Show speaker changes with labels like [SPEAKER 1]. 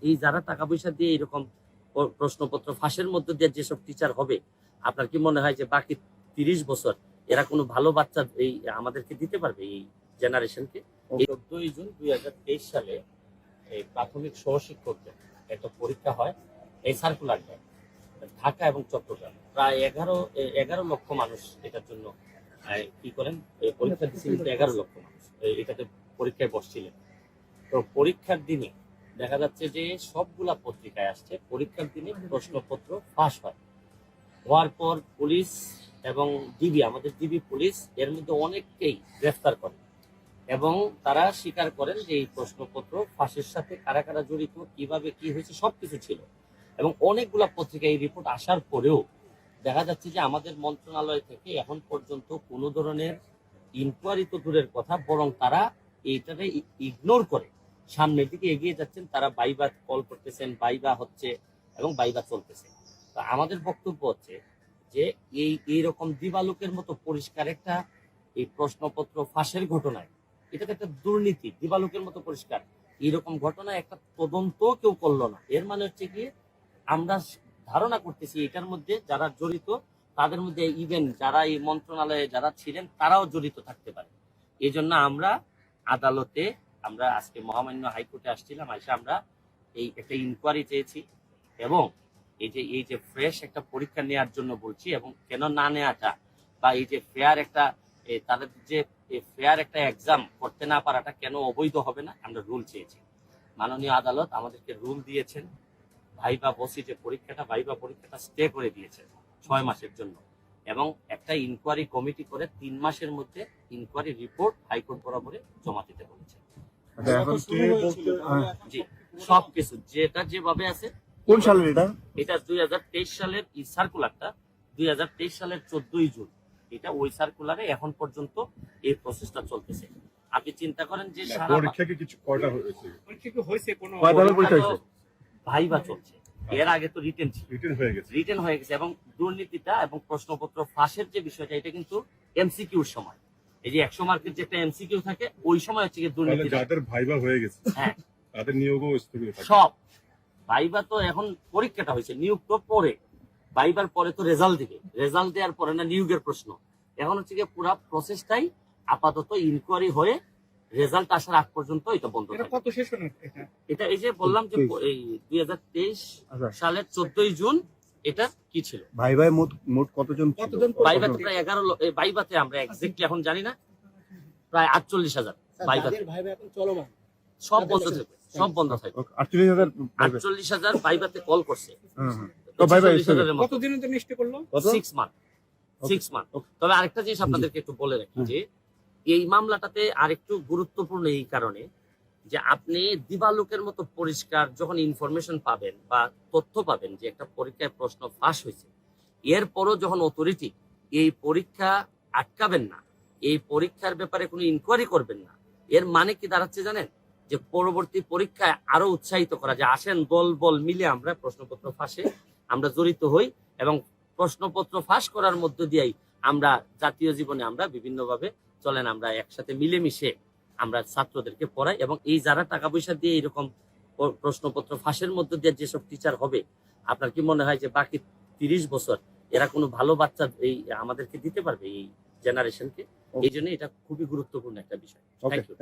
[SPEAKER 1] এই যারা টাকা পয়সা দিয়ে এরকম প্রশ্নপত্র ফাঁসের মধ্যে দিয়ে যেসব টিচার হবে, আপনার কি মনে হয় যে বাকি 30 বছর এরা কোনো ভালো বাচ্চা এই আমাদেরকে দিতে পারবে এই জেনারেশনকে? 14 জুন 2023 সালে এই প্রাথমিক সহশিক্ষকদের একটা পরীক্ষা হয়, এই সার্কুলার দেয় ঢাকা এবং চট্টগ্রাম। প্রায় 11 লক্ষ মানুষ এটার জন্য কি করেন, পরীক্ষা দিচ্ছেন, 11 লক্ষ মানুষ এটাতে পরীক্ষায় বসছিলেন। তো পরীক্ষার দিনে দেখা যাচ্ছে যে সবগুলা পত্রিকায় আসছে পরীক্ষার দিনে প্রশ্নপত্র ফাঁস হয়। হওয়ার পর পুলিশ এবং ডিবি, আমাদের ডিবি পুলিশ এর মধ্যে অনেককেই গ্রেফতার করে এবং তারা স্বীকার করেন যে এই প্রশ্নপত্র ফাঁসের সাথে কারা কারা জড়িত, কিভাবে কি হয়েছে সবকিছু ছিল। এবং অনেকগুলা পত্রিকায় এই রিপোর্ট আসার পরেও দেখা যাচ্ছে যে আমাদের মন্ত্রণালয় থেকে এখন পর্যন্ত কোনো ধরনের ইনকোয়ারি তো দূরের কথা, বরং তারা এইটাকে ইগনোর করে সামনের দিকে এগিয়ে যাচ্ছেন। তারা বাইবা কল করতেছেন, বাইবা হচ্ছে এবং বাইবা চলতেছে। তো আমাদের বক্তব্য হচ্ছে যে এইরকম দিবালোকের মতো পরিষ্কার একটা এই প্রশ্নপত্র ফাঁসের ঘটনায়, এটা তো একটা দুর্নীতি, দিবালোকের মতো পরিষ্কার এইরকম ঘটনায় একটা তদন্ত কেউ করলো না। এর মানে হচ্ছে কি, আমরা ধারণা করতেছি এটার মধ্যে যারা জড়িত তাদের মধ্যে ইভেন যারা এই মন্ত্রণালয়ে যারা ছিলেন তারাও জড়িত থাকতে পারে। এই জন্য আমরা আদালতে, আমরা আজকে মহামান্য হাইকোর্টে আসছিলাম, এসে আমরা এই একটা ইনকোয়ারি চেয়েছি এবং এই যে ফ্রেশ একটা পরীক্ষা নেওয়ার জন্য বলছি, এবং কেন না নেওয়াটা বা এই যে ফেয়ার একটা তাদের যে ফেয়ার একটা এক্সাম করতে না পারাটা কেন অবৈধ হবে না, আমরা রুল চেয়েছি। মাননীয় আদালত আমাদেরকে রুল দিয়েছেন, ভাইবা বসি যে ভাইবা পরীক্ষাটা স্টে করে দিয়েছেন 6 মাসের জন্য এবং একটা ইনকোয়ারি কমিটি করে 3 মাসের মধ্যে ইনকোয়ারি রিপোর্ট হাইকোর্ট বরাবরে জমা দিতে বলেছে। জি, সবকিছু যেটা যেভাবে আছে।
[SPEAKER 2] কোন সালের
[SPEAKER 1] এটা 2023 সালের এই সার্কুলারটা 2023 সালের 14 জুন, এটা ওই সার্কুলারে এখন পর্যন্ত এই প্রসেসটা চলতেছে। আপনি চিন্তা করেন যে
[SPEAKER 2] পরীক্ষা কি কিছু কয়টা হয়েছে?
[SPEAKER 3] পরীক্ষা কি হয়েছে? কোনো
[SPEAKER 1] ভাইবা চলছে, এর আগে তো রিটেন ছিল, রিটেন হয়ে গেছে। এবং দুর্নীতিটা এবং প্রশ্নপত্র ফাঁসের যে বিষয়টা, এটা কিন্তু এমসিকিউর সময়, এই যে 100 মার্কের যে একটা এমসিকিউ থাকে ওই সময় হচ্ছে দুর্নীতি।
[SPEAKER 2] যাদের ভাইবা হয়ে গেছে
[SPEAKER 1] হ্যাঁ,
[SPEAKER 2] তাদের নিয়োগও স্থগিত থাকবে।
[SPEAKER 1] সব ভাইবা তো এখন পরীক্ষাটা হয়েছে, নিয়োগ তো পরে, ভাইবার পরে তো রেজাল্ট দিবে, রেজাল্ট দেওয়ার পরে না নিয়োগের প্রশ্ন। এখন হচ্ছে পুরো প্রসেসটাই আপাতত ইনকোয়ারি হয়ে রেজাল্ট আসার আগ পর্যন্ত এটা বন্ধ থাকবে।
[SPEAKER 3] কত শেষ হলো
[SPEAKER 1] এটা এই যে বললাম যে এই 2023 সালের 14 জুন এটা কি ছিল।
[SPEAKER 2] ভাইভাই মোট কতজন?
[SPEAKER 1] ভাইভাতে প্রায় 11 ভাইভাতে আমরা এক্স্যাক্টলি এখন জানি না, প্রায় 48,000 ভাইভাতে।
[SPEAKER 3] এখন চলমান,
[SPEAKER 1] সব বন্ধ থাকবে, সব বন্ধ থাকবে। 48,000 ভাইভাতে কল করছে।
[SPEAKER 2] তো ভাইভা
[SPEAKER 3] কতদিনের জন্য স্টে করলো?
[SPEAKER 1] 6 মান্থ। তবে আরেকটা জিনিস আপনাদেরকে একটু বলে রাখি যে এই মামলাটাতে আরেকটু গুরুত্বপূর্ণ এই কারণে যে আপনি দিবালোকের মতো পরিষ্কার যখন ইনফরমেশন পাবেন বা তথ্য পাবেন যে একটা পরীক্ষায় প্রশ্ন ফাঁস হয়েছে, এরপরও যখন অথরিটি এই পরীক্ষা আটকাবেন না, এই পরীক্ষার ব্যাপারে কোনো ইনকোয়ারি করবেন না, এর মানে কি দাঁড়াচ্ছে জানেন? যে পরবর্তী পরীক্ষায় আরো উৎসাহিত করা, যে আসেন দল বল মিলে আমরা প্রশ্নপত্র ফাঁসে আমরা জড়িত হই এবং প্রশ্নপত্র ফাঁস করার মধ্য দিয়েই আমরা জাতীয় জীবনে আমরা বিভিন্নভাবে চলেন, আমরা একসাথে মিলেমিশে আমরা ছাত্রদেরকে পড়াই। এবং এই যারা টাকা পয়সা দিয়ে এরকম প্রশ্নপত্র ফাঁসের মধ্য দিয়ে যেসব টিচার হবে, আপনার কি মনে হয় যে বাকি 30 বছর এরা কোনো ভালো বাচ্চা এই আমাদেরকে দিতে পারবে এই জেনারেশনকে? এই জন্য এটা খুবই গুরুত্বপূর্ণ একটা বিষয়। Thank you.